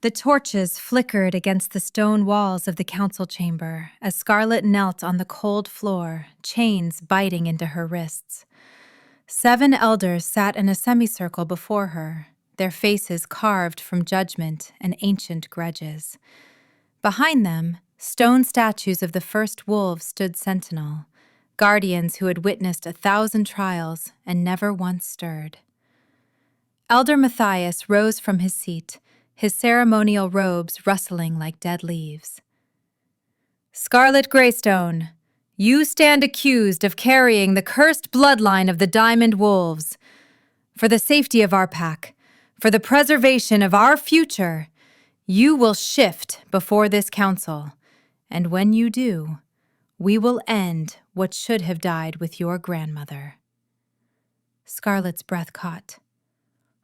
The torches flickered against the stone walls of the council chamber as Scarlett knelt on the cold floor, chains biting into her wrists. 7 elders sat in a semicircle before her, their faces carved from judgment and ancient grudges. Behind them, stone statues of the first wolves stood sentinel, guardians who had witnessed 1,000 trials and never once stirred. Elder Matthias rose from his seat, his ceremonial robes rustling like dead leaves. "Scarlett Greystone, you stand accused of carrying the cursed bloodline of the Diamond Wolves. For the safety of our pack, for the preservation of our future, you will shift before this council, and when you do, we will end what should have died with your grandmother." Scarlett's breath caught.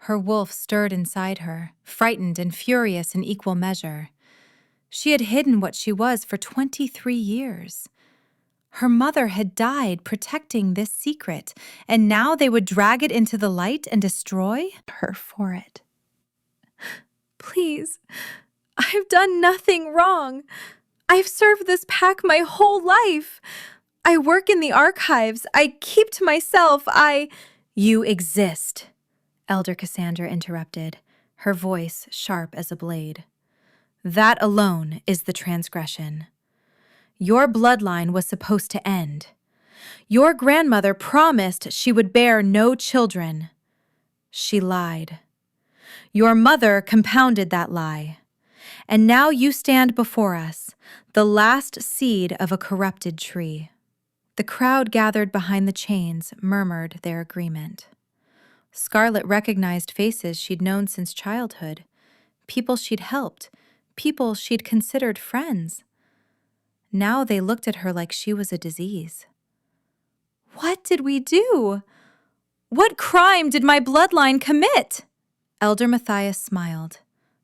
Her wolf stirred inside her, frightened and furious in equal measure. She had hidden what she was for 23 years. Her mother had died protecting this secret, and now they would drag it into the light and destroy her for it. "Please, I've done nothing wrong. I've served this pack my whole life. I work in the archives. I keep to myself. You exist," Elder Cassandra interrupted, her voice sharp as a blade. "That alone is the transgression. Your bloodline was supposed to end. Your grandmother promised she would bear no children. She lied. Your mother compounded that lie. And now you stand before us, the last seed of a corrupted tree." The crowd gathered behind the chains murmured their agreement. Scarlett recognized faces she'd known since childhood, people she'd helped, people she'd considered friends. Now they looked at her like she was a disease. "What did we do? What crime did my bloodline commit?" Elder Matthias smiled,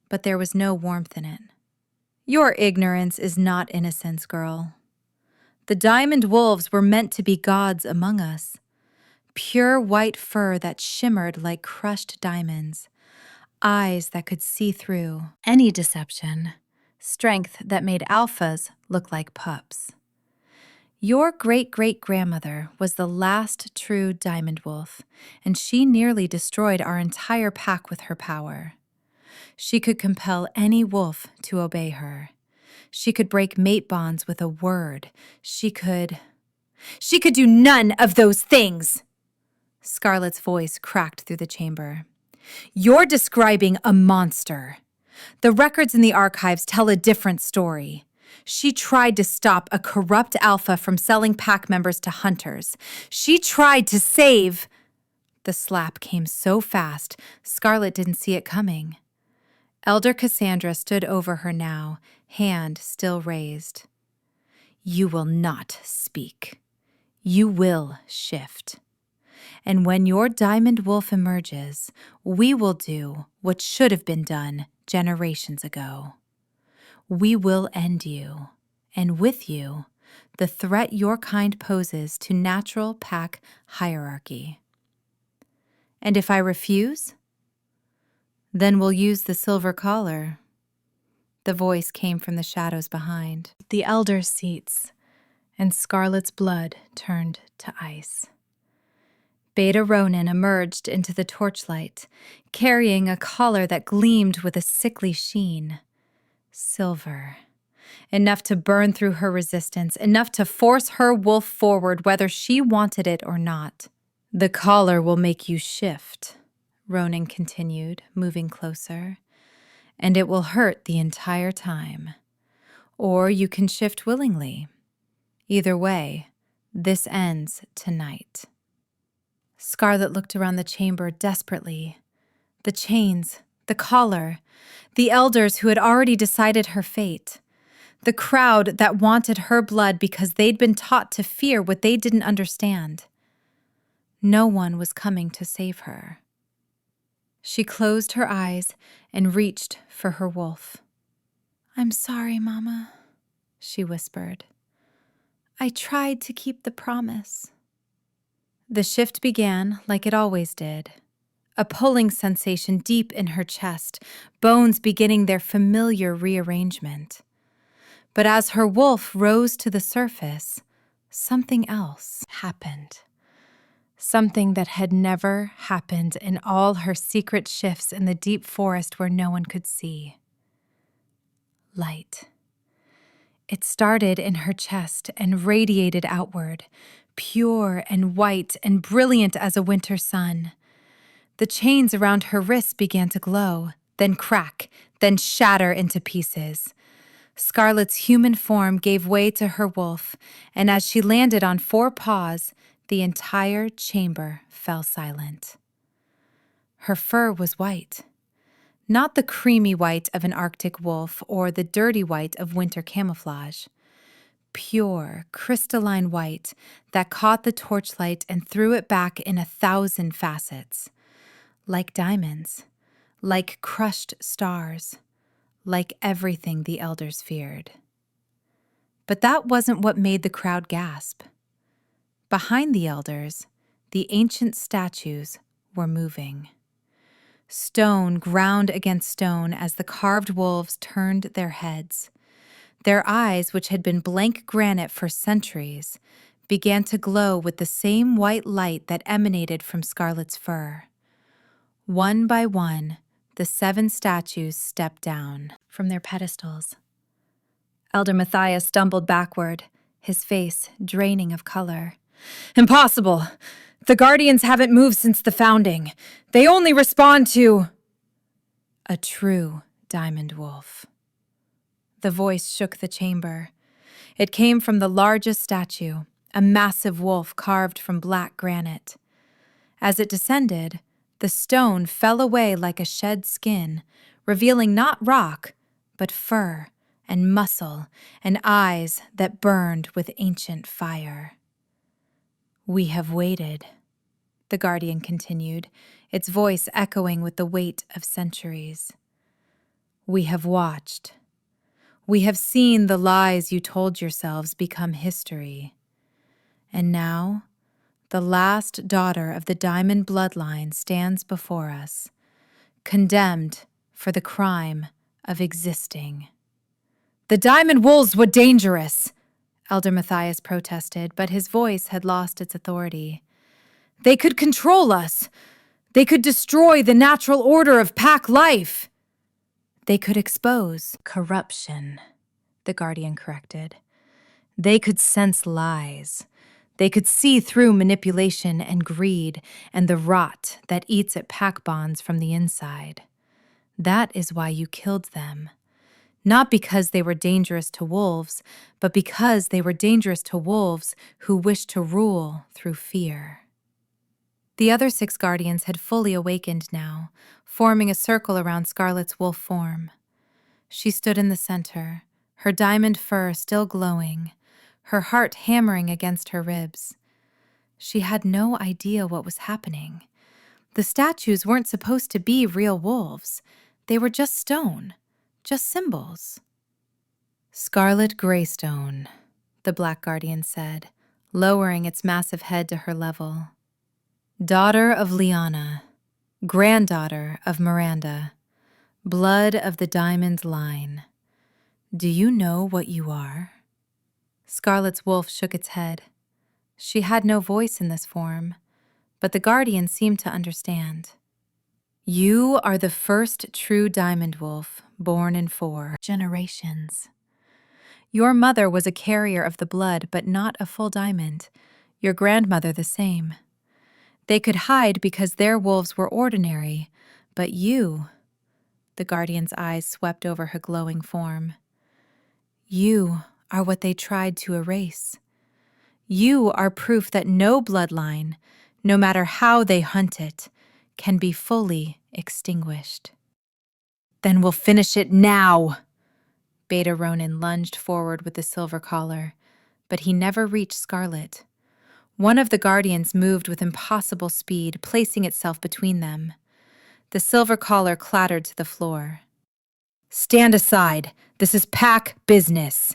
but there was no warmth in it. "Your ignorance is not innocence, girl. The Diamond Wolves were meant to be gods among us. Pure white fur that shimmered like crushed diamonds, eyes that could see through any deception, strength that made alphas look like pups. Your great-great-grandmother was the last true Diamond Wolf, and she nearly destroyed our entire pack with her power. She could compel any wolf to obey her. She could break mate bonds with a word. She could do none of those things!" Scarlett's voice cracked through the chamber. "You're describing a monster. The records in the archives tell a different story. She tried to stop a corrupt alpha from selling pack members to hunters. She tried to save—" The slap came so fast, Scarlett didn't see it coming. Elder Cassandra stood over her now, hand still raised. "You will not speak. You will shift. And when your Diamond Wolf emerges, we will do what should have been done generations ago. We will end you, and with you, the threat your kind poses to natural pack hierarchy. And if I refuse, then we'll use the silver collar." The voice came from the shadows behind the elders' seats, and Scarlett's blood turned to ice. Beta Ronin emerged into the torchlight, carrying a collar that gleamed with a sickly sheen. Silver. Enough to burn through her resistance, enough to force her wolf forward whether she wanted it or not. "The collar will make you shift," Ronin continued, moving closer. "And it will hurt the entire time. Or you can shift willingly. Either way, this ends tonight." Scarlett looked around the chamber desperately. The chains, the collar, the elders who had already decided her fate, the crowd that wanted her blood because they'd been taught to fear what they didn't understand. No one was coming to save her. She closed her eyes and reached for her wolf. "I'm sorry, Mama," she whispered. "I tried to keep the promise." The shift began like it always did. a pulling sensation deep in her chest, bones beginning their familiar rearrangement. But as her wolf rose to the surface, something else happened. Something that had never happened in all her secret shifts in the deep forest where no one could see. Light. It started in her chest and radiated outward, pure and white and brilliant as a winter sun. The chains around her wrists began to glow, then crack, then shatter into pieces. Scarlett's human form gave way to her wolf, and as she landed on 4 paws, the entire chamber fell silent. Her fur was white. Not the creamy white of an Arctic wolf or the dirty white of winter camouflage. Pure, crystalline white that caught the torchlight and threw it back in 1,000 facets. Like diamonds, like crushed stars, like everything the elders feared. But that wasn't what made the crowd gasp. Behind the elders, the ancient statues were moving. Stone ground against stone as the carved wolves turned their heads. Their eyes, which had been blank granite for centuries, began to glow with the same white light that emanated from Scarlett's fur. One by one, the 7 statues stepped down from their pedestals. Elder Matthias stumbled backward, his face draining of color. "Impossible! The Guardians haven't moved since the founding. They only respond to..." A true diamond wolf. The voice shook the chamber. It came from the largest statue, a massive wolf carved from black granite. As it descended, the stone fell away like a shed skin, revealing not rock, but fur and muscle and eyes that burned with ancient fire. "We have waited," the Guardian continued, its voice echoing with the weight of centuries. "We have watched. We have seen the lies you told yourselves become history. And now, the last daughter of the Diamond Bloodline stands before us, condemned for the crime of existing." "The Diamond Wolves were dangerous," Elder Matthias protested, but his voice had lost its authority. "They could control us. They could destroy the natural order of pack life." "They could expose corruption," the Guardian corrected. "They could sense lies. They could see through manipulation and greed and the rot that eats at pack bonds from the inside. That is why you killed them. Not because they were dangerous to wolves, but because they were dangerous to wolves who wish to rule through fear." The other 6 Guardians had fully awakened now, forming a circle around Scarlett's wolf form. She stood in the center, her diamond fur still glowing, her heart hammering against her ribs. She had no idea what was happening. The statues weren't supposed to be real wolves. They were just stone. Just symbols. "Scarlet Greystone," the Black Guardian said, lowering its massive head to her level. "Daughter of Liana, granddaughter of Miranda, blood of the Diamond Line. Do you know what you are?" Scarlett's wolf shook its head. She had no voice in this form, but the Guardian seemed to understand. "You are the first true diamond wolf, born in 4 generations. Your mother was a carrier of the blood, but not a full diamond. Your grandmother the same. They could hide because their wolves were ordinary, but you..." The Guardian's eyes swept over her glowing form. "You are what they tried to erase. You are proof that no bloodline, no matter how they hunt it, can be fully extinguished." "Then we'll finish it now!" Beta Ronin lunged forward with the silver collar, but he never reached Scarlett. One of the Guardians moved with impossible speed, placing itself between them. The silver collar clattered to the floor. "Stand aside. This is pack business."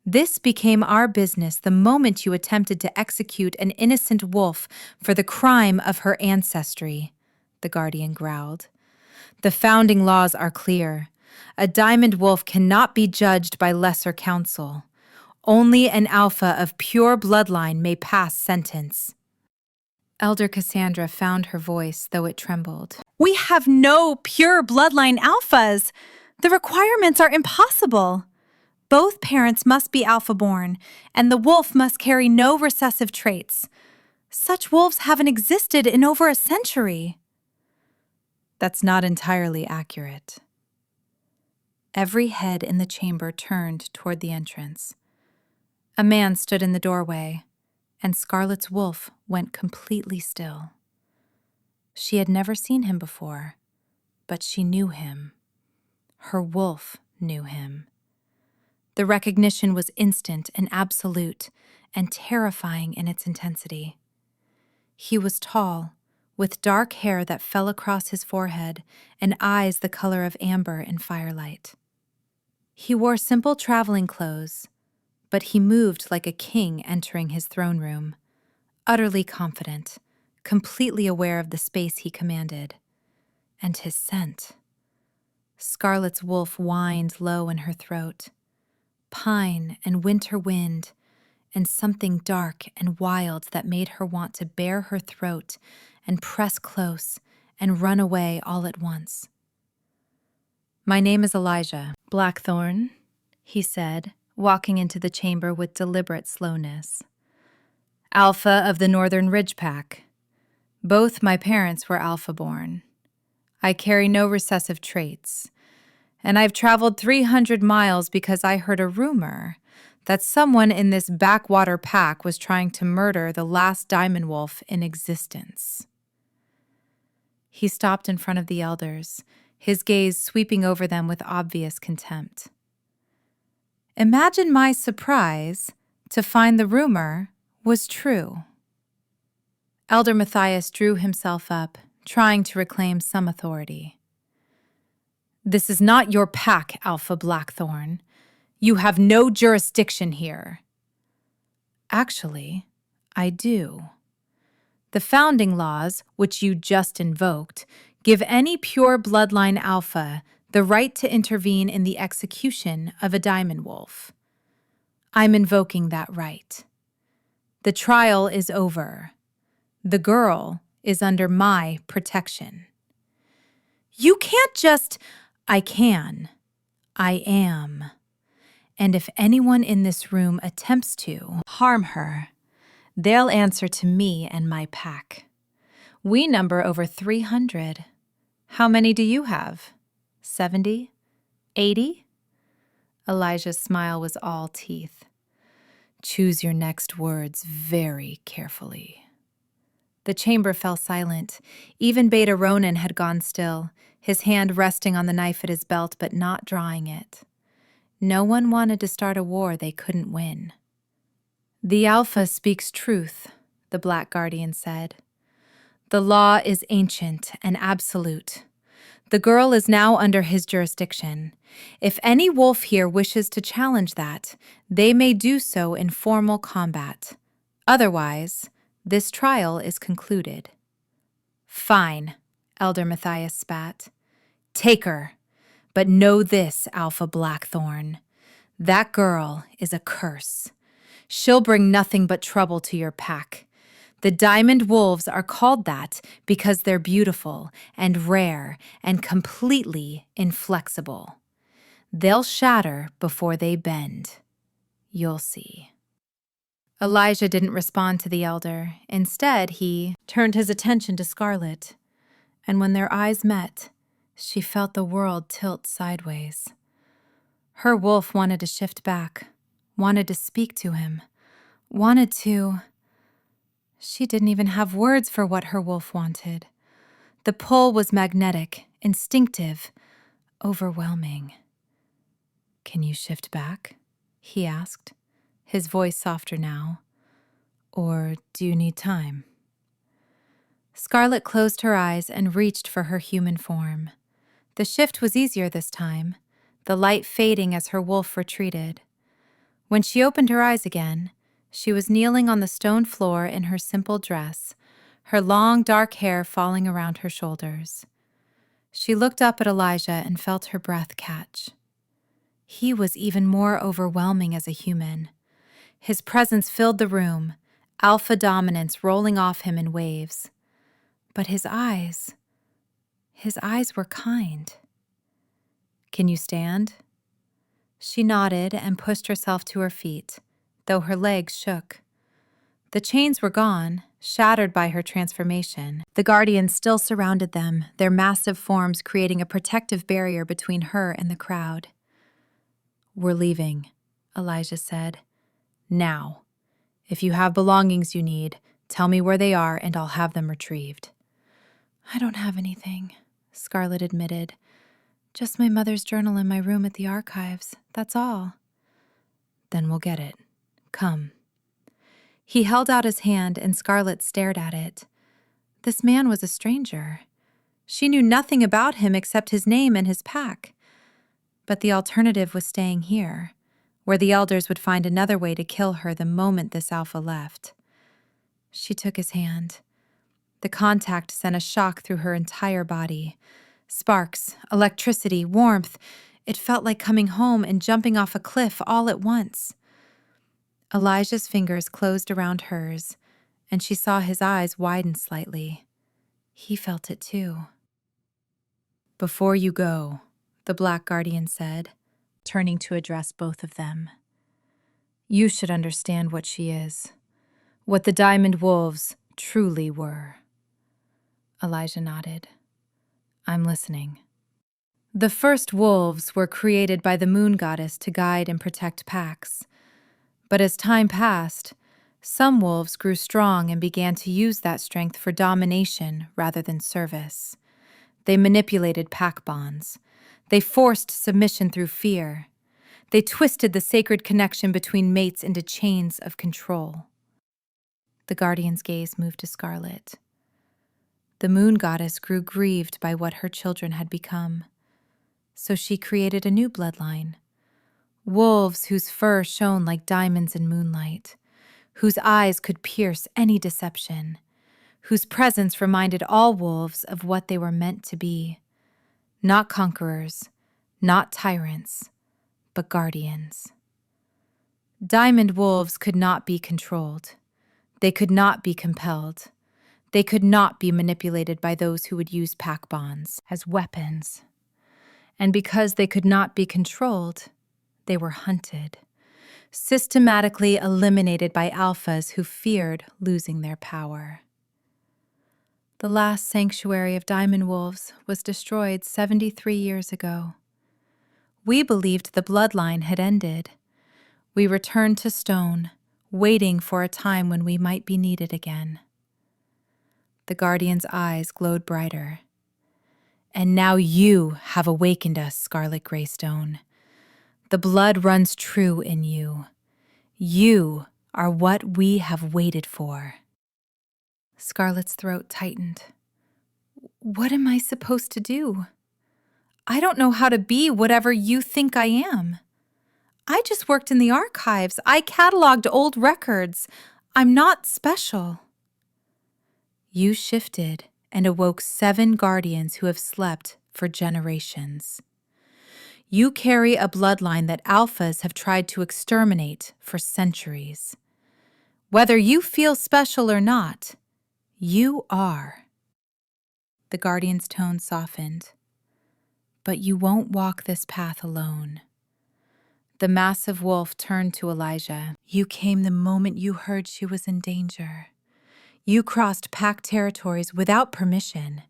"This became our business the moment you attempted to execute an innocent wolf for the crime of her ancestry," the guardian growled. The founding laws are clear. A diamond wolf cannot be judged by lesser counsel. Only an alpha of pure bloodline may pass sentence. Elder Cassandra found her voice, though it trembled. We have no pure bloodline alphas. The requirements are impossible. Both parents must be alpha-born, and the wolf must carry no recessive traits. Such wolves haven't existed in over a century. That's not entirely accurate. Every head in the chamber turned toward the entrance. A man stood in the doorway, and Scarlett's wolf went completely still. She had never seen him before, but she knew him. Her wolf knew him. The recognition was instant and absolute, and terrifying in its intensity. He was tall, with dark hair that fell across his forehead and eyes the color of amber in firelight. He wore simple traveling clothes, but he moved like a king entering his throne room, utterly confident, completely aware of the space he commanded. And his scent. Scarlett's wolf whined low in her throat. Pine and winter wind, and something dark and wild that made her want to bare her throat and press close and run away all at once. "My name is Elijah Blackthorne," he said, walking into the chamber with deliberate slowness. "Alpha of the Northern Ridge Pack. Both my parents were alpha-born. I carry no recessive traits, and I've traveled 300 miles because I heard a rumor that someone in this backwater pack was trying to murder the last diamond wolf in existence." He stopped in front of the elders, his gaze sweeping over them with obvious contempt. Imagine my surprise to find the rumor was true. Elder Matthias drew himself up, trying to reclaim some authority. "This is not your pack, Alpha Blackthorne. You have no jurisdiction here." "Actually, I do. The founding laws, which you just invoked, give any pure bloodline alpha the right to intervene in the execution of a diamond wolf. I'm invoking that right. The trial is over. The girl is under my protection." "You can't just—" "I can. I am. And if anyone in this room attempts to harm her, they'll answer to me and my pack. We number over 300. How many do you have? 70? 80? Elijah's smile was all teeth. "Choose your next words very carefully." The chamber fell silent. Even Beta Ronan had gone still, his hand resting on the knife at his belt but not drawing it. No one wanted to start a war they couldn't win. "The Alpha speaks truth," the Black Guardian said. "The law is ancient and absolute. The girl is now under his jurisdiction. If any wolf here wishes to challenge that, they may do so in formal combat. Otherwise, this trial is concluded." "Fine," Elder Matthias spat. "Take her. But know this, Alpha Blackthorne. That girl is a curse. She'll bring nothing but trouble to your pack. The diamond wolves are called that because they're beautiful and rare and completely inflexible. They'll shatter before they bend. You'll see." Elijah didn't respond to the elder. Instead, he turned his attention to Scarlett, and when their eyes met, she felt the world tilt sideways. Her wolf wanted to shift back, wanted to speak to him, wanted to... She didn't even have words for what her wolf wanted. The pull was magnetic, instinctive, overwhelming. "Can you shift back?" he asked, his voice softer now. "Or do you need time?" Scarlett closed her eyes and reached for her human form. The shift was easier this time, the light fading as her wolf retreated. When she opened her eyes again, she was kneeling on the stone floor in her simple dress, her long dark hair falling around her shoulders. She looked up at Elijah and felt her breath catch. He was even more overwhelming as a human. His presence filled the room, alpha dominance rolling off him in waves. But his eyes were kind. "Can you stand?" She nodded and pushed herself to her feet, though her legs shook. The chains were gone, shattered by her transformation. The guardians still surrounded them, their massive forms creating a protective barrier between her and the crowd. "We're leaving," Elijah said. "Now. If you have belongings you need, tell me where they are and I'll have them retrieved." "I don't have anything," Scarlett admitted. "Just my mother's journal in my room at the archives. That's all." "Then we'll get it. Come." He held out his hand and Scarlett stared at it. This man was a stranger. She knew nothing about him except his name and his pack. But the alternative was staying here, where the elders would find another way to kill her the moment this alpha left. She took his hand. The contact sent a shock through her entire body. Sparks, electricity, warmth. It felt like coming home and jumping off a cliff all at once. Elijah's fingers closed around hers, and she saw his eyes widen slightly. He felt it too. "Before you go," the Black Guardian said, turning to address both of them, "you should understand what she is, what the Diamond Wolves truly were." Elijah nodded. "I'm listening." The first wolves were created by the moon goddess to guide and protect packs. But as time passed, some wolves grew strong and began to use that strength for domination rather than service. They manipulated pack bonds. They forced submission through fear. They twisted the sacred connection between mates into chains of control. The Guardian's gaze moved to Scarlett. The moon goddess grew grieved by what her children had become. So she created a new bloodline. Wolves whose fur shone like diamonds in moonlight, whose eyes could pierce any deception, whose presence reminded all wolves of what they were meant to be. Not conquerors, not tyrants, but guardians. Diamond wolves could not be controlled. They could not be compelled. They could not be manipulated by those who would use pack bonds as weapons. And because they could not be controlled, they were hunted, systematically eliminated by alphas who feared losing their power. The last sanctuary of diamond wolves was destroyed 73 years ago. We believed the bloodline had ended. We returned to stone, waiting for a time when we might be needed again. The Guardian's eyes glowed brighter. "And now you have awakened us, Scarlet Greystone. The blood runs true in you. You are what we have waited for." Scarlett's throat tightened. "What am I supposed to do? I don't know how to be whatever you think I am. I just worked in the archives. I cataloged old records. I'm not special." "You shifted and awoke 7 guardians who have slept for generations. You carry a bloodline that alphas have tried to exterminate for centuries. Whether you feel special or not, you are." The Guardian's tone softened. "But you won't walk this path alone." The massive wolf turned to Elijah. "You came the moment you heard she was in danger. You crossed pack territories without permission.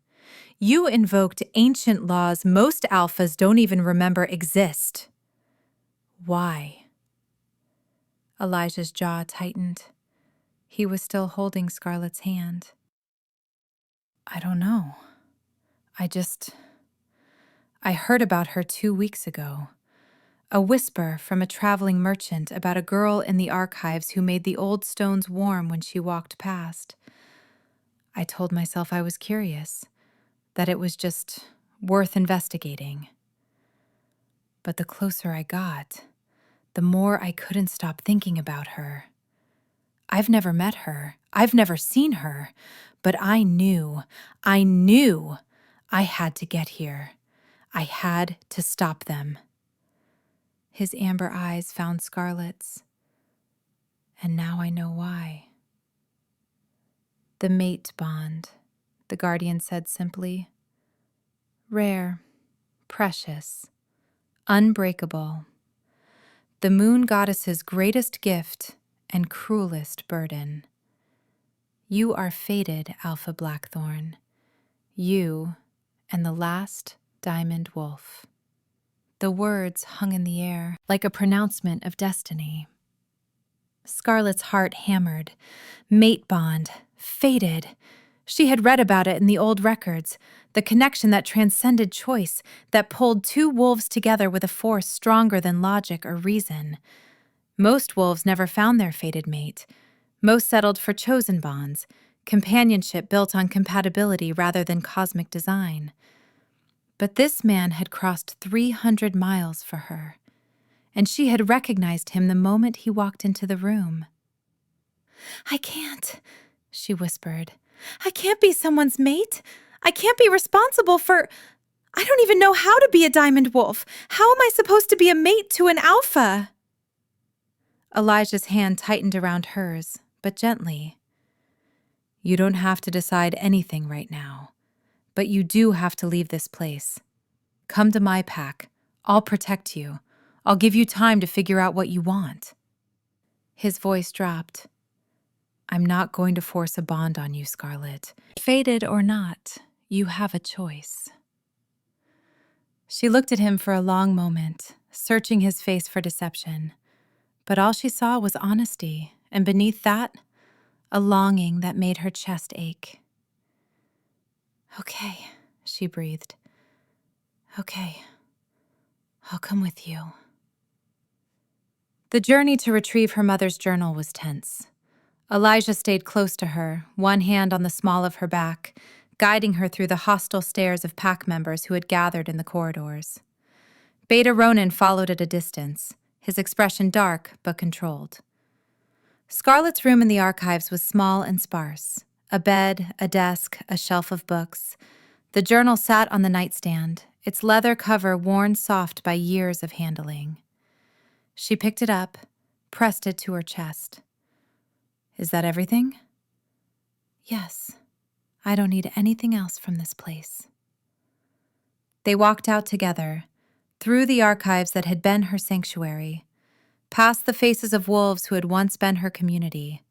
You invoked ancient laws most alphas don't even remember exist. Why?" Elijah's jaw tightened. He was still holding Scarlett's hand. "I don't know. I heard about her 2 weeks ago. A whisper from a traveling merchant about a girl in the archives who made the old stones warm when she walked past. I told myself I was curious, that it was just worth investigating. But the closer I got, the more I couldn't stop thinking about her. I've never met her. I've never seen her. But I knew I had to get here. I had to stop them. His amber eyes found Scarlett's. And now I know why. The mate bond, the guardian said simply. Rare, precious, unbreakable. The moon goddess's greatest gift and cruelest burden. You are fated, Alpha Blackthorne. You and the last diamond wolf. The words hung in the air like a pronouncement of destiny. Scarlett's heart hammered. Mate bond. Fated. She had read about it in the old records, the connection that transcended choice, that pulled two wolves together with a force stronger than logic or reason. Most wolves never found their fated mate. Most settled for chosen bonds, companionship built on compatibility rather than cosmic design. But this man had crossed 300 miles for her, and she had recognized him the moment he walked into the room. I can't, she whispered. I can't be someone's mate. I can't be responsible for... I don't even know how to be a diamond wolf. How am I supposed to be a mate to an alpha? Elijah's hand tightened around hers, but gently. You don't have to decide anything right now, but you do have to leave this place. Come to my pack. I'll protect you. I'll give you time to figure out what you want. His voice dropped. I'm not going to force a bond on you, Scarlett. Fated or not, you have a choice. She looked at him for a long moment, searching his face for deception. But all she saw was honesty, and beneath that, a longing that made her chest ache. Okay, she breathed. Okay, I'll come with you. The journey to retrieve her mother's journal was tense. Elijah stayed close to her, one hand on the small of her back, guiding her through the hostile stares of pack members who had gathered in the corridors. Beta Ronin followed at a distance, his expression dark but controlled. Scarlett's room in the archives was small and sparse. A bed, a desk, a shelf of books. The journal sat on the nightstand, its leather cover worn soft by years of handling. She picked it up, pressed it to her chest. Is that everything? Yes. I don't need anything else from this place. They walked out together, through the archives that had been her sanctuary, past the faces of wolves who had once been her community.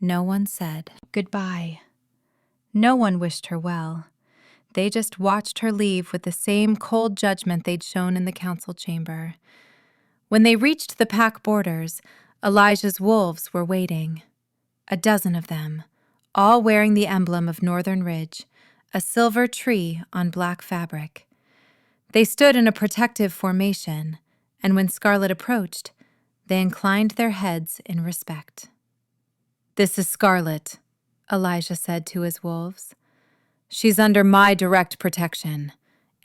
No one said goodbye. No one wished her well. They just watched her leave with the same cold judgment they'd shown in the council chamber. When they reached the pack borders, Elijah's wolves were waiting. A dozen of them, all wearing the emblem of Northern Ridge, a silver tree on black fabric. They stood in a protective formation, and when Scarlett approached, they inclined their heads in respect. This is Scarlett, Elijah said to his wolves. She's under my direct protection.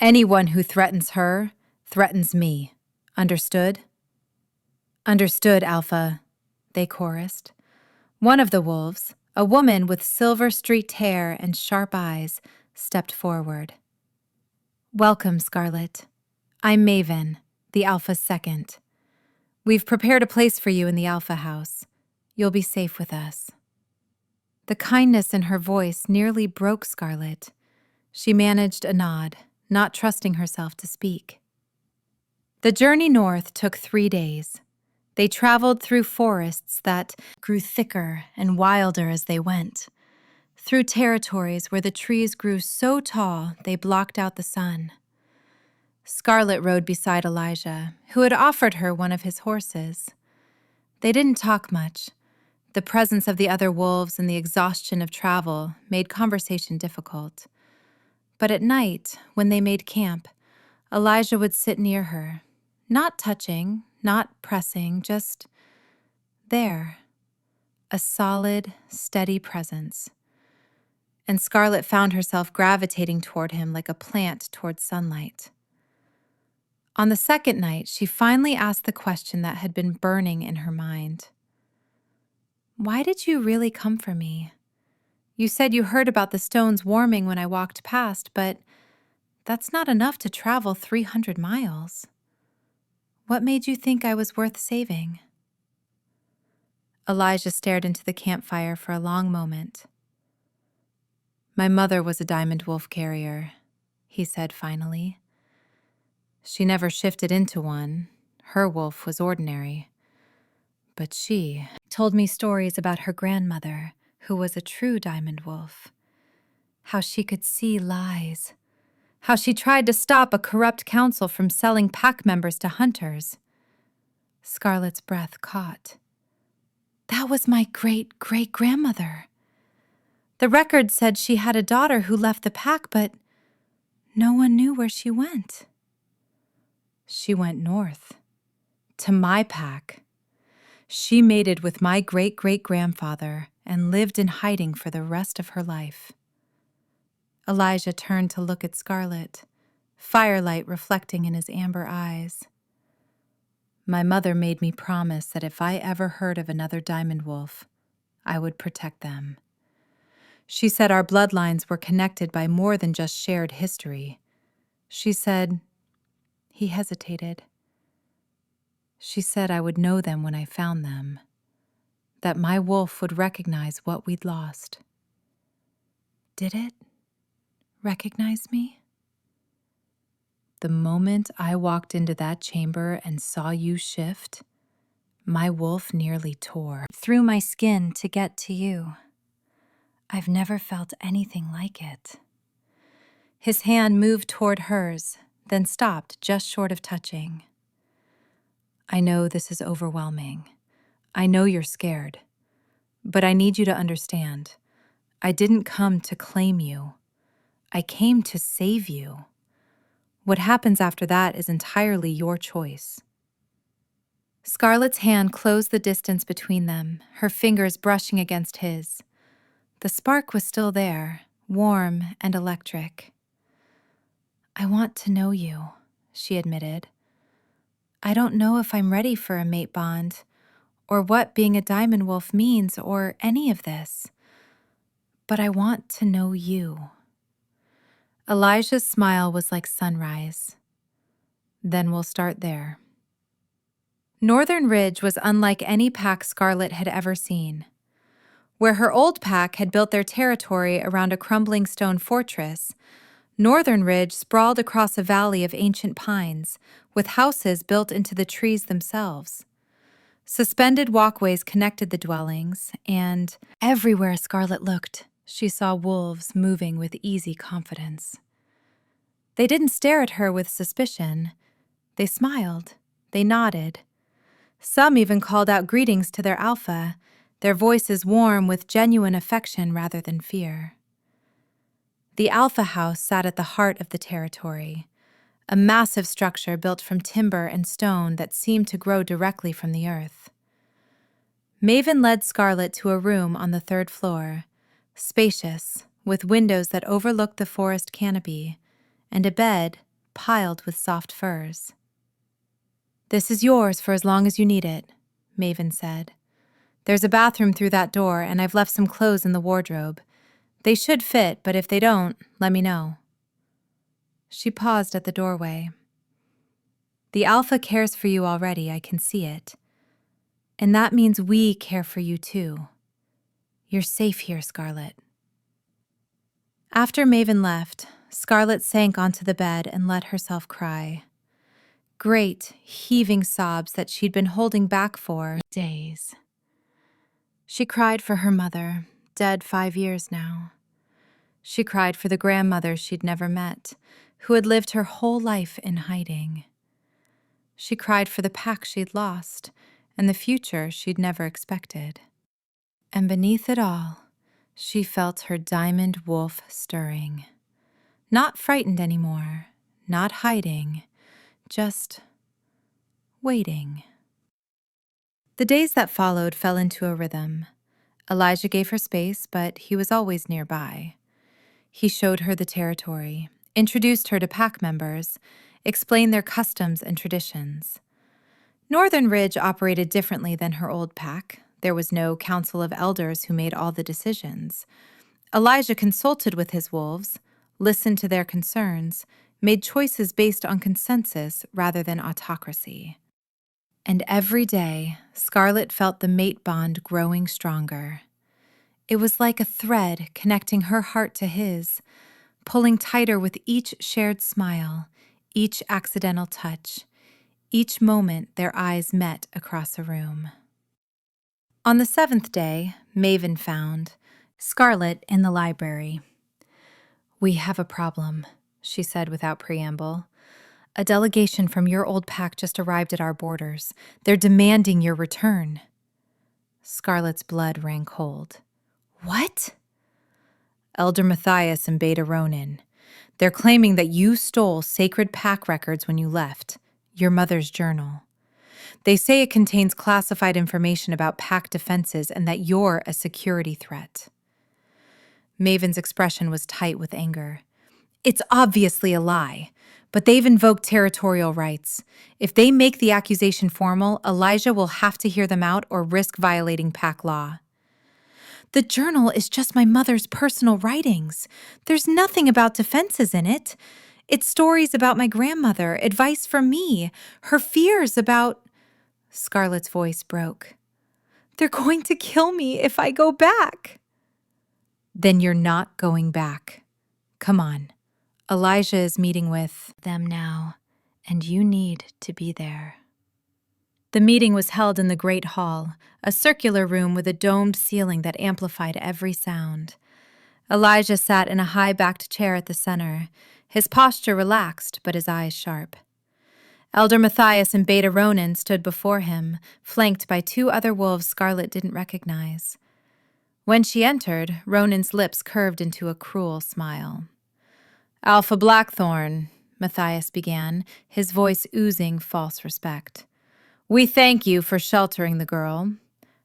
Anyone who threatens her threatens me. Understood? Understood, Alpha, they chorused. One of the wolves, a woman with silver-streaked hair and sharp eyes, stepped forward. Welcome, Scarlett. I'm Maven, the Alpha's second. We've prepared a place for you in the Alpha house. You'll be safe with us. The kindness in her voice nearly broke Scarlett. She managed a nod, not trusting herself to speak. The journey north took 3 days. They traveled through forests that grew thicker and wilder as they went, through territories where the trees grew so tall they blocked out the sun. Scarlett rode beside Elijah, who had offered her one of his horses. They didn't talk much. The presence of the other wolves and the exhaustion of travel made conversation difficult. But at night, when they made camp, Elijah would sit near her, not touching, not pressing, just there, a solid, steady presence. And Scarlett found herself gravitating toward him like a plant toward sunlight. On the second night, she finally asked the question that had been burning in her mind. Why did you really come for me? You said you heard about the stones warming when I walked past, but that's not enough to travel 300 miles. What made you think I was worth saving?" Elijah stared into the campfire for a long moment. "My mother was a diamond wolf carrier," he said finally. "She never shifted into one. Her wolf was ordinary. But she told me stories about her grandmother, who was a true diamond wolf. How she could see lies. How she tried to stop a corrupt council from selling pack members to hunters." Scarlett's breath caught. That was my great-great-grandmother. The record said she had a daughter who left the pack, but no one knew where she went. She went north, to my pack. She mated with my great-great-grandfather and lived in hiding for the rest of her life. Elijah turned to look at Scarlett, firelight reflecting in his amber eyes. "My mother made me promise that if I ever heard of another diamond wolf, I would protect them. She said our bloodlines were connected by more than just shared history. She said," he hesitated, "she said I would know them when I found them, that my wolf would recognize what we'd lost." Did it recognize me? The moment I walked into that chamber and saw you shift, my wolf nearly tore through my skin to get to you. I've never felt anything like it. His hand moved toward hers, then stopped just short of touching. "I know this is overwhelming. I know you're scared. But I need you to understand. I didn't come to claim you. I came to save you. What happens after that is entirely your choice." Scarlett's hand closed the distance between them, her fingers brushing against his. The spark was still there, warm and electric. "I want to know you," she admitted. "I don't know if I'm ready for a mate bond, or what being a diamond wolf means, or any of this. But I want to know you." Elijah's smile was like sunrise. "Then we'll start there." Northern Ridge was unlike any pack Scarlett had ever seen. Where her old pack had built their territory around a crumbling stone fortress, Northern Ridge sprawled across a valley of ancient pines, with houses built into the trees themselves. Suspended walkways connected the dwellings, and everywhere Scarlett looked, she saw wolves moving with easy confidence. They didn't stare at her with suspicion. They smiled. They nodded. Some even called out greetings to their alpha, their voices warm with genuine affection rather than fear. The Alpha House sat at the heart of the territory, a massive structure built from timber and stone that seemed to grow directly from the earth. Maven led Scarlett to a room on the 3rd floor, spacious, with windows that overlooked the forest canopy, and a bed piled with soft furs. "This is yours for as long as you need it," Maven said. "There's a bathroom through that door, and I've left some clothes in the wardrobe. They should fit, but if they don't, let me know." She paused at the doorway. "The Alpha cares for you already, I can see it. And that means we care for you too. You're safe here, Scarlett." After Maven left, Scarlett sank onto the bed and let herself cry. Great, heaving sobs that she'd been holding back for days. She cried for her mother, dead 5 years now. She cried for the grandmother she'd never met, who had lived her whole life in hiding. She cried for the pack she'd lost and the future she'd never expected. And beneath it all, she felt her diamond wolf stirring. Not frightened anymore, not hiding, just waiting. The days that followed fell into a rhythm. Elijah gave her space, but he was always nearby. He showed her the territory, introduced her to pack members, explained their customs and traditions. Northern Ridge operated differently than her old pack. There was no council of elders who made all the decisions. Elijah consulted with his wolves, listened to their concerns, made choices based on consensus rather than autocracy. And every day, Scarlett felt the mate bond growing stronger. It was like a thread connecting her heart to his, pulling tighter with each shared smile, each accidental touch, each moment their eyes met across a room. On the 7th day, Maven found Scarlett in the library. "We have a problem," she said without preamble. "A delegation from your old pack just arrived at our borders. They're demanding your return." Scarlett's blood ran cold. "What?" "Elder Matthias and Beta Ronin. They're claiming that you stole sacred pack records when you left, your mother's journal. They say it contains classified information about pack defenses and that you're a security threat." Maven's expression was tight with anger. "It's obviously a lie, but they've invoked territorial rights. If they make the accusation formal, Elijah will have to hear them out or risk violating pack law." "The journal is just my mother's personal writings. There's nothing about defenses in it. It's stories about my grandmother, advice from me, her fears about—" Scarlett's voice broke. "They're going to kill me if I go back." "Then you're not going back. Come on. Elijah is meeting with them now, and you need to be there." The meeting was held in the Great Hall, a circular room with a domed ceiling that amplified every sound. Elijah sat in a high-backed chair at the center, his posture relaxed but his eyes sharp. Elder Matthias and Beta Ronin stood before him, flanked by 2 other wolves Scarlett didn't recognize. When she entered, Ronin's lips curved into a cruel smile. "Alpha Blackthorne," Matthias began, his voice oozing false respect. "We thank you for sheltering the girl.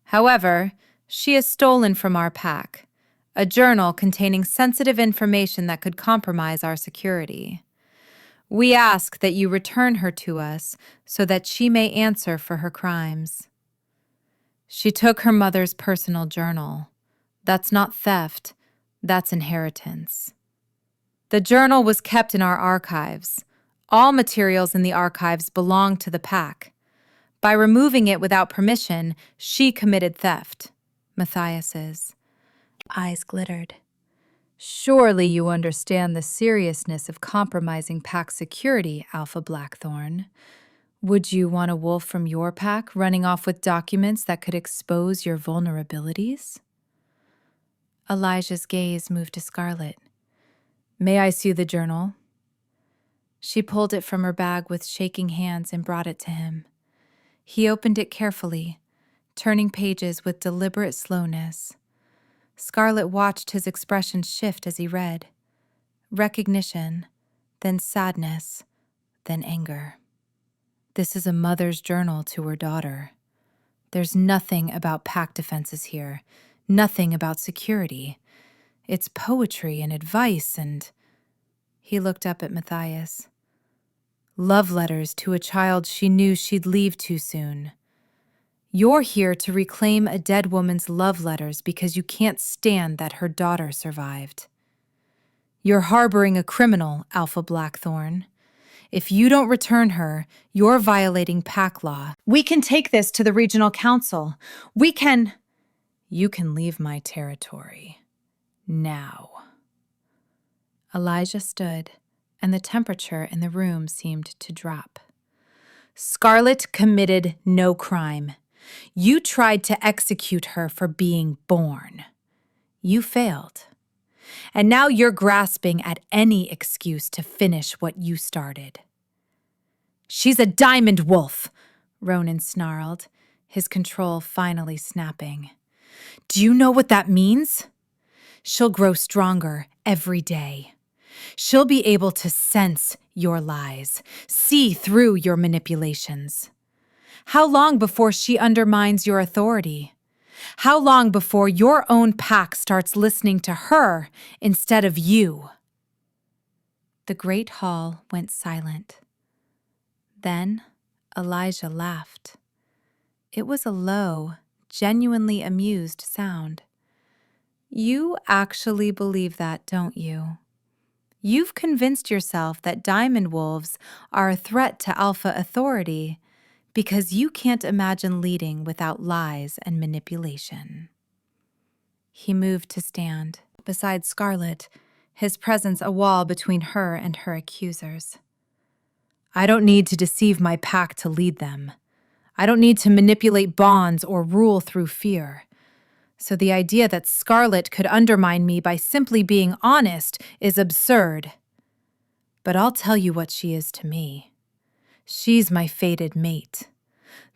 However, she is stolen from our pack, a journal containing sensitive information that could compromise our security. We ask that you return her to us so that she may answer for her crimes." "She took her mother's personal journal. That's not theft, that's inheritance. The journal was kept in our archives. All materials in the archives belong to the pack. By removing it without permission, she committed theft." Matthias's eyes glittered. "Surely you understand the seriousness of compromising pack security, Alpha Blackthorne. Would you want a wolf from your pack running off with documents that could expose your vulnerabilities?" Elijah's gaze moved to Scarlett. "May I see the journal?" She pulled it from her bag with shaking hands and brought it to him. He opened it carefully, turning pages with deliberate slowness. Scarlett watched his expression shift as he read. Recognition, then sadness, then anger. This is a mother's journal to her daughter. There's nothing about pack defenses here, nothing about security. It's poetry and advice and— He looked up at Matthias. "Love letters to a child she knew she'd leave too soon. You're here to reclaim a dead woman's love letters because you can't stand that her daughter survived. You're harboring a criminal, Alpha Blackthorne. If you don't return her, you're violating pack law. We can take this to the regional council. We can—" "You can leave my territory. Now." Elijah stood, and the temperature in the room seemed to drop. "Scarlett committed no crime. You tried to execute her for being born. You failed. And now you're grasping at any excuse to finish what you started." "She's a diamond wolf," Ronin snarled, his control finally snapping. "Do you know what that means? She'll grow stronger every day. She'll be able to sense your lies, see through your manipulations. How long before she undermines your authority? How long before your own pack starts listening to her instead of you?" The great hall went silent. Then Elijah laughed. It was a low, genuinely amused sound. You actually believe that, don't you? You've convinced yourself that diamond wolves are a threat to alpha authority because you can't imagine leading without lies and manipulation. He moved to stand beside Scarlett, his presence a wall between her and her accusers. I don't need to deceive my pack to lead them. I don't need to manipulate bonds or rule through fear. So the idea that Scarlett could undermine me by simply being honest is absurd. But I'll tell you what she is to me. She's my fated mate.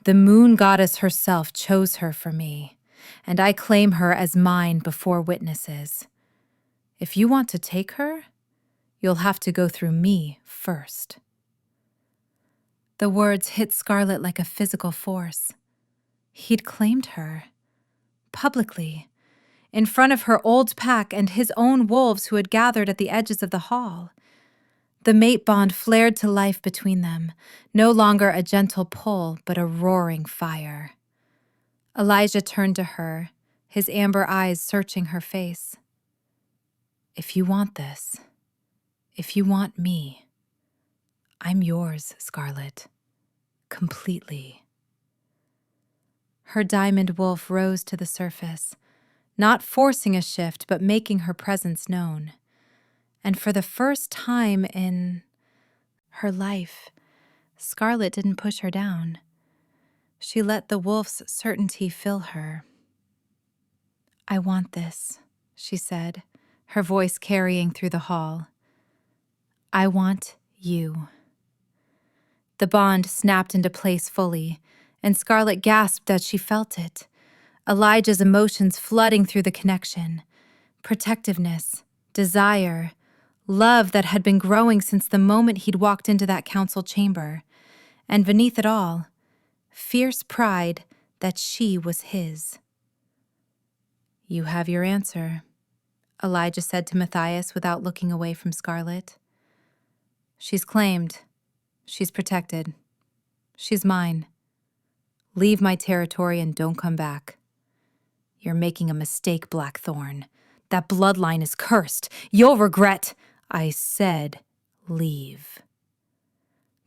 The moon goddess herself chose her for me, and I claim her as mine before witnesses. If you want to take her, you'll have to go through me first. The words hit Scarlett like a physical force. He'd claimed her. Publicly, in front of her old pack and his own wolves who had gathered at the edges of the hall. The mate bond flared to life between them, no longer a gentle pull, but a roaring fire. Elijah turned to her, his amber eyes searching her face. If you want this, if you want me, I'm yours, Scarlett. Completely. Her diamond wolf rose to the surface, not forcing a shift, but making her presence known. And for the first time in her life, Scarlett didn't push her down. She let the wolf's certainty fill her. I want this, she said, her voice carrying through the hall. I want you. The bond snapped into place fully, and Scarlett gasped as she felt it. Elijah's emotions flooding through the connection. Protectiveness, desire, love that had been growing since the moment he'd walked into that council chamber. And beneath it all, fierce pride that she was his. You have your answer, Elijah said to Matthias without looking away from Scarlett. She's claimed. She's protected. She's mine. Leave my territory and don't come back. You're making a mistake, Blackthorne. That bloodline is cursed. You'll regret. I said, leave.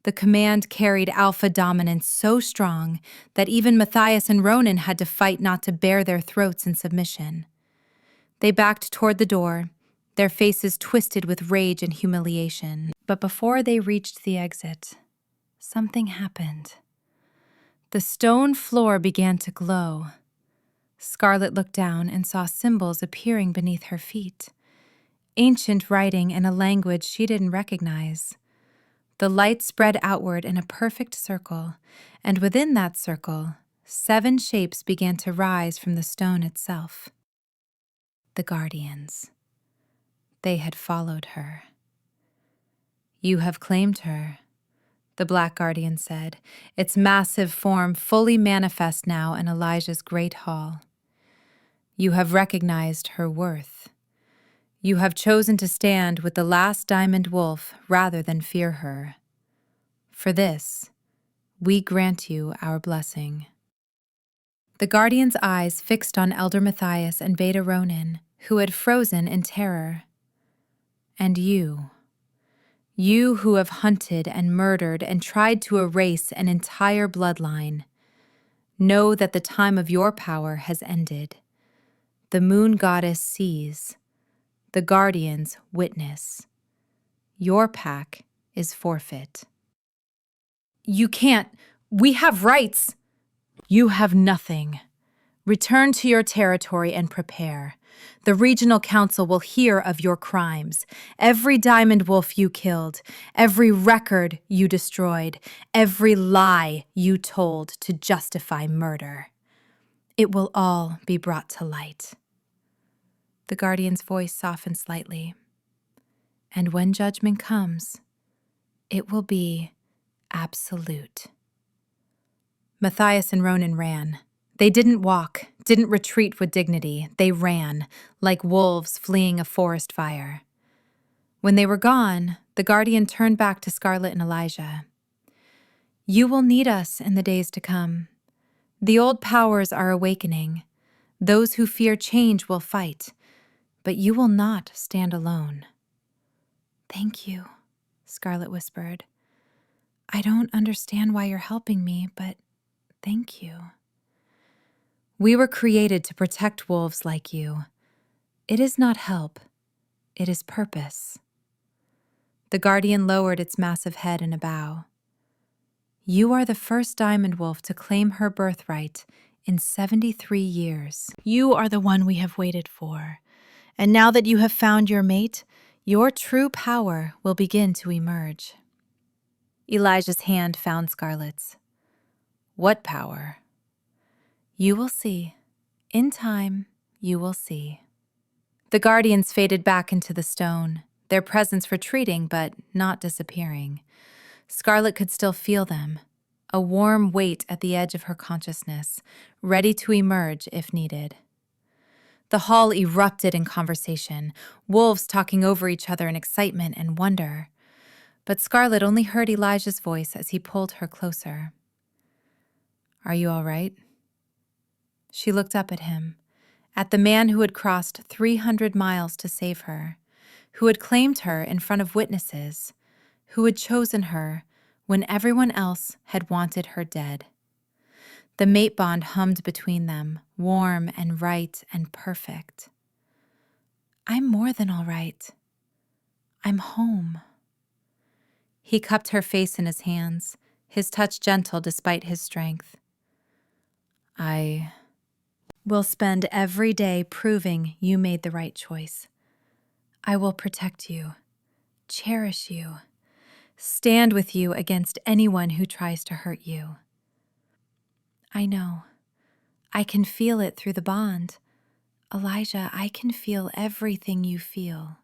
The command carried alpha dominance so strong that even Matthias and Ronan had to fight not to bare their throats in submission. They backed toward the door, their faces twisted with rage and humiliation. But before they reached the exit, something happened. The stone floor began to glow. Scarlett looked down and saw symbols appearing beneath her feet. Ancient writing in a language she didn't recognize. The light spread outward in a perfect circle, and within that circle, 7 shapes began to rise from the stone itself. The Guardians. They had followed her. You have claimed her, the Black Guardian said, its massive form fully manifest now in Elijah's great hall. You have recognized her worth. You have chosen to stand with the last diamond wolf rather than fear her. For this, we grant you our blessing. The Guardian's eyes fixed on Elder Matthias and Beta Ronin, who had frozen in terror. And you who have hunted and murdered and tried to erase an entire bloodline, know that the time of your power has ended. The moon goddess sees. The Guardians witness. Your pack is forfeit. You can't. We have rights. You have nothing. Return to your territory and prepare. The regional council will hear of your crimes. Every diamond wolf you killed, every record you destroyed, every lie you told to justify murder. It will all be brought to light. The Guardian's voice softened slightly. And when judgment comes, it will be absolute. Matthias and Ronan ran. They didn't walk, didn't retreat with dignity. They ran, like wolves fleeing a forest fire. When they were gone, the Guardian turned back to Scarlett and Elijah. You will need us in the days to come. The old powers are awakening. Those who fear change will fight, but you will not stand alone. Thank you, Scarlett whispered. I don't understand why you're helping me, but thank you. We were created to protect wolves like you. It is not help, it is purpose. The guardian lowered its massive head in a bow. You are the first diamond wolf to claim her birthright in 73 years. You are the one we have waited for. And now that you have found your mate, your true power will begin to emerge. Elijah's hand found Scarlett's. What power? You will see. In time, you will see. The guardians faded back into the stone, their presence retreating but not disappearing. Scarlett could still feel them, a warm weight at the edge of her consciousness, ready to emerge if needed. The hall erupted in conversation, wolves talking over each other in excitement and wonder. But Scarlett only heard Elijah's voice as he pulled her closer. Are you all right? She looked up at him, at the man who had crossed 300 miles to save her, who had claimed her in front of witnesses, who had chosen her when everyone else had wanted her dead. The mate bond hummed between them, warm and right and perfect. I'm more than all right. I'm home. He cupped her face in his hands, his touch gentle despite his strength. I will spend every day proving you made the right choice. I will protect you, cherish you, stand with you against anyone who tries to hurt you. I know. I can feel it through the bond. Elijah, I can feel everything you feel.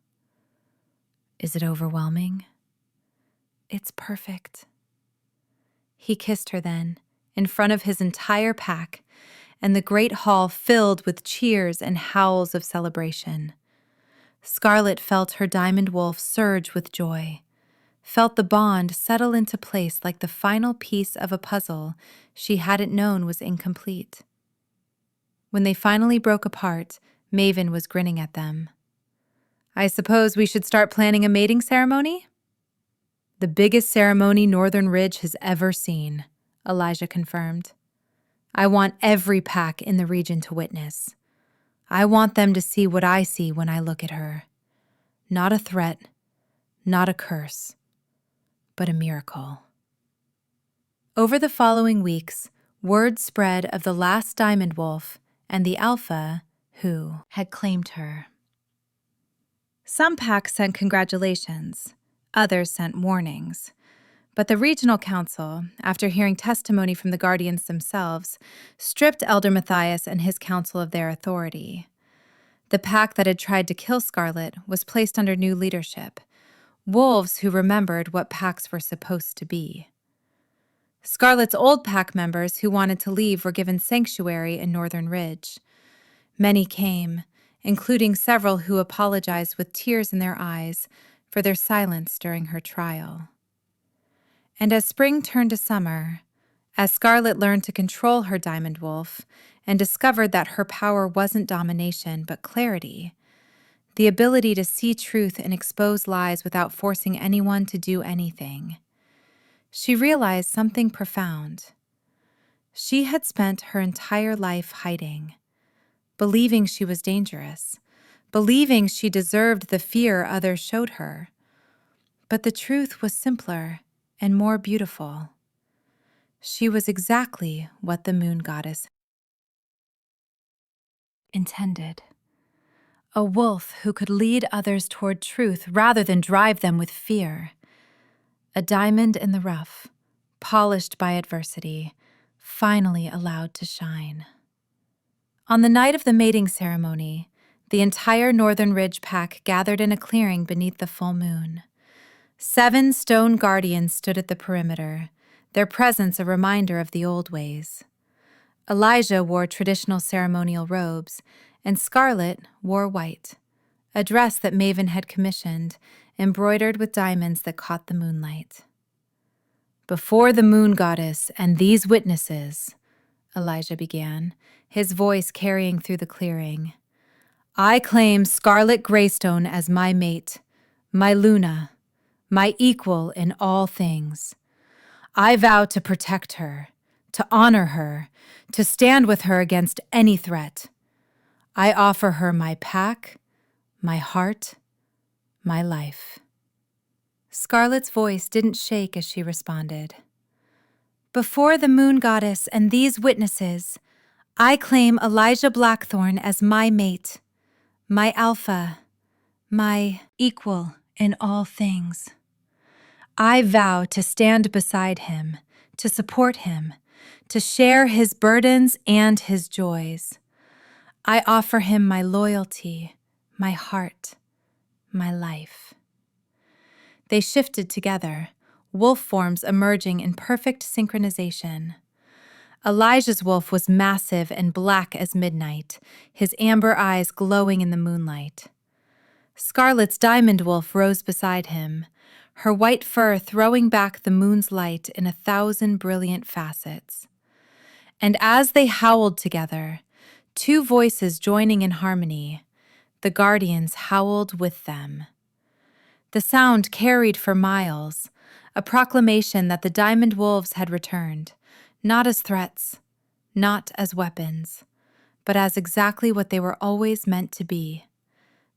Is it overwhelming? It's perfect. He kissed her then, in front of his entire pack, and the great hall filled with cheers and howls of celebration. Scarlett felt her diamond wolf surge with joy, felt the bond settle into place like the final piece of a puzzle she hadn't known was incomplete. When they finally broke apart, Maven was grinning at them. I suppose we should start planning a mating ceremony? The biggest ceremony Northern Ridge has ever seen, Elijah confirmed. I want every pack in the region to witness. I want them to see what I see when I look at her. Not a threat, not a curse, but a miracle. Over the following weeks, word spread of the last diamond wolf and the alpha who had claimed her. Some packs sent congratulations, others sent warnings. But the regional council, after hearing testimony from the guardians themselves, stripped Elder Matthias and his council of their authority. The pack that had tried to kill Scarlett was placed under new leadership, wolves who remembered what packs were supposed to be. Scarlett's old pack members who wanted to leave were given sanctuary in Northern Ridge. Many came, including several who apologized with tears in their eyes for their silence during her trial. And as spring turned to summer, as Scarlett learned to control her diamond wolf and discovered that her power wasn't domination but clarity, the ability to see truth and expose lies without forcing anyone to do anything, she realized something profound. She had spent her entire life hiding, believing she was dangerous, believing she deserved the fear others showed her. But the truth was simpler and more beautiful. She was exactly what the moon goddess intended. A wolf who could lead others toward truth rather than drive them with fear. A diamond in the rough, polished by adversity, finally allowed to shine. On the night of the mating ceremony, the entire Northern Ridge pack gathered in a clearing beneath the full moon. 7 stone guardians stood at the perimeter, their presence a reminder of the old ways. Elijah wore traditional ceremonial robes, and Scarlett wore white, a dress that Maven had commissioned, embroidered with diamonds that caught the moonlight. Before the moon goddess and these witnesses, Elijah began, his voice carrying through the clearing. I claim Scarlett Greystone as my mate, my Luna, my equal in all things. I vow to protect her, to honor her, to stand with her against any threat. I offer her my pack, my heart, my life. Scarlett's voice didn't shake as she responded. Before the moon goddess and these witnesses, I claim Elijah Blackthorne as my mate, my alpha, my equal in all things. I vow to stand beside him, to support him, to share his burdens and his joys. I offer him my loyalty, my heart, my life. They shifted together, wolf forms emerging in perfect synchronization. Elijah's wolf was massive and black as midnight, his amber eyes glowing in the moonlight. Scarlett's diamond wolf rose beside him, her white fur throwing back the moon's light in 1,000 brilliant facets. And as they howled together, two voices joining in harmony, the guardians howled with them. The sound carried for miles, a proclamation that the diamond wolves had returned, not as threats, not as weapons, but as exactly what they were always meant to be,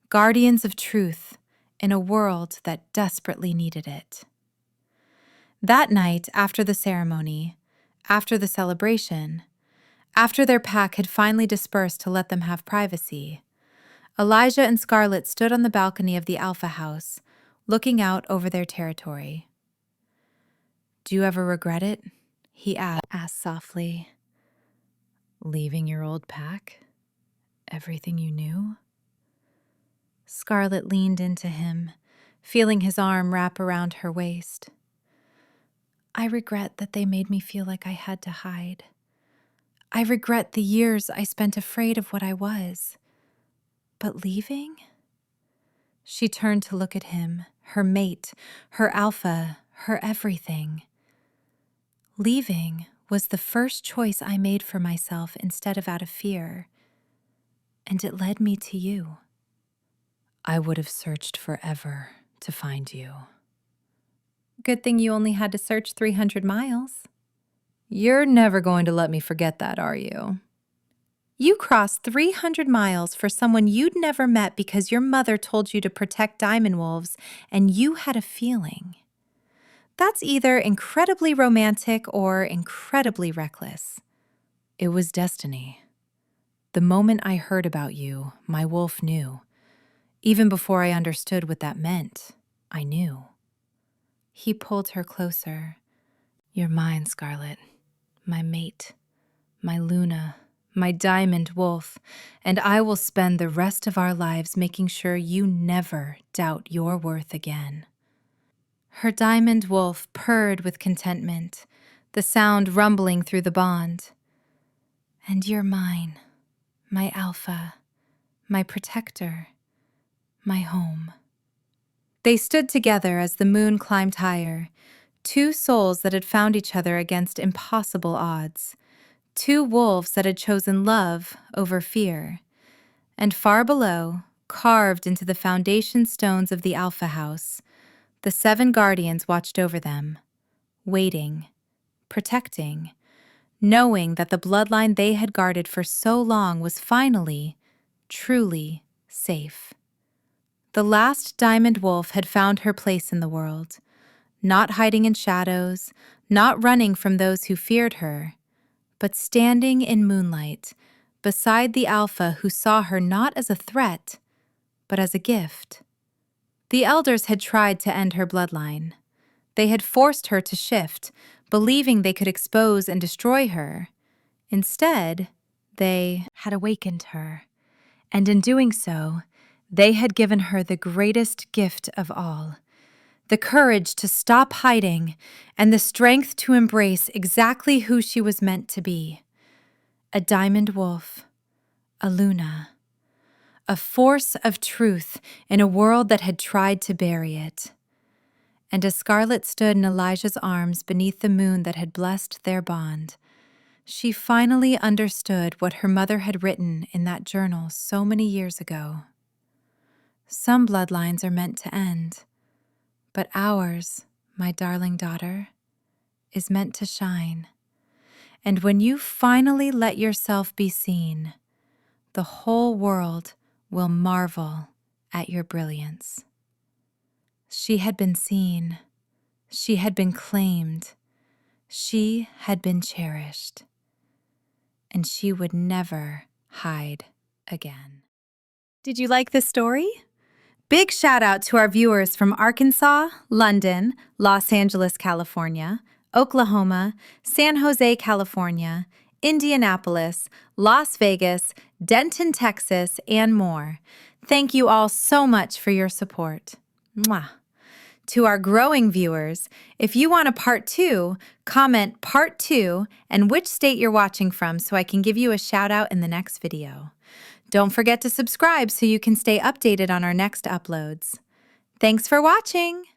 guardians of truth in a world that desperately needed it. That night, after the ceremony, after the celebration, after their pack had finally dispersed to let them have privacy, Elijah and Scarlett stood on the balcony of the Alpha House, looking out over their territory. Do you ever regret it? He asked softly. Leaving your old pack? Everything you knew? Scarlett leaned into him, feeling his arm wrap around her waist. I regret that they made me feel like I had to hide. I regret the years I spent afraid of what I was. But leaving? She turned to look at him, her mate, her alpha, her everything. Leaving was the first choice I made for myself instead of out of fear. And it led me to you. I would have searched forever to find you. Good thing you only had to search 300 miles. You're never going to let me forget that, are you? You crossed 300 miles for someone you'd never met because your mother told you to protect diamond wolves and you had a feeling. That's either incredibly romantic or incredibly reckless. It was destiny. The moment I heard about you, my wolf knew. Even before I understood what that meant, I knew. He pulled her closer. You're mine, Scarlett. My mate. My Luna. My diamond wolf. And I will spend the rest of our lives making sure you never doubt your worth again. Her diamond wolf purred with contentment, the sound rumbling through the bond. And you're mine, my alpha, my protector, my home. They stood together as the moon climbed higher, two souls that had found each other against impossible odds, two wolves that had chosen love over fear. And far below, carved into the foundation stones of the Alpha House, the 7 guardians watched over them, waiting, protecting, knowing that the bloodline they had guarded for so long was finally, truly safe. The last diamond wolf had found her place in the world, not hiding in shadows, not running from those who feared her, but standing in moonlight beside the alpha who saw her not as a threat, but as a gift. The elders had tried to end her bloodline. They had forced her to shift, believing they could expose and destroy her. Instead, they had awakened her, and in doing so, they had given her the greatest gift of all, the courage to stop hiding and the strength to embrace exactly who she was meant to be. A diamond wolf, a Luna, a force of truth in a world that had tried to bury it. And as Scarlett stood in Elijah's arms beneath the moon that had blessed their bond, She finally understood what her mother had written in that journal so many years ago. Some bloodlines are meant to end, but ours, my darling daughter, is meant to shine. And when you finally let yourself be seen, the whole world will marvel at your brilliance. She had been seen. She had been claimed. She had been cherished. And she would never hide again. Did you like this story? Big shout out to our viewers from Arkansas, London, Los Angeles, California, Oklahoma, San Jose, California, Indianapolis, Las Vegas, Denton, Texas, and more. Thank you all so much for your support. Mwah. To our growing viewers, if you want a part 2, comment part 2 and which state you're watching from so I can give you a shout out in the next video. Don't forget to subscribe so you can stay updated on our next uploads. Thanks for watching!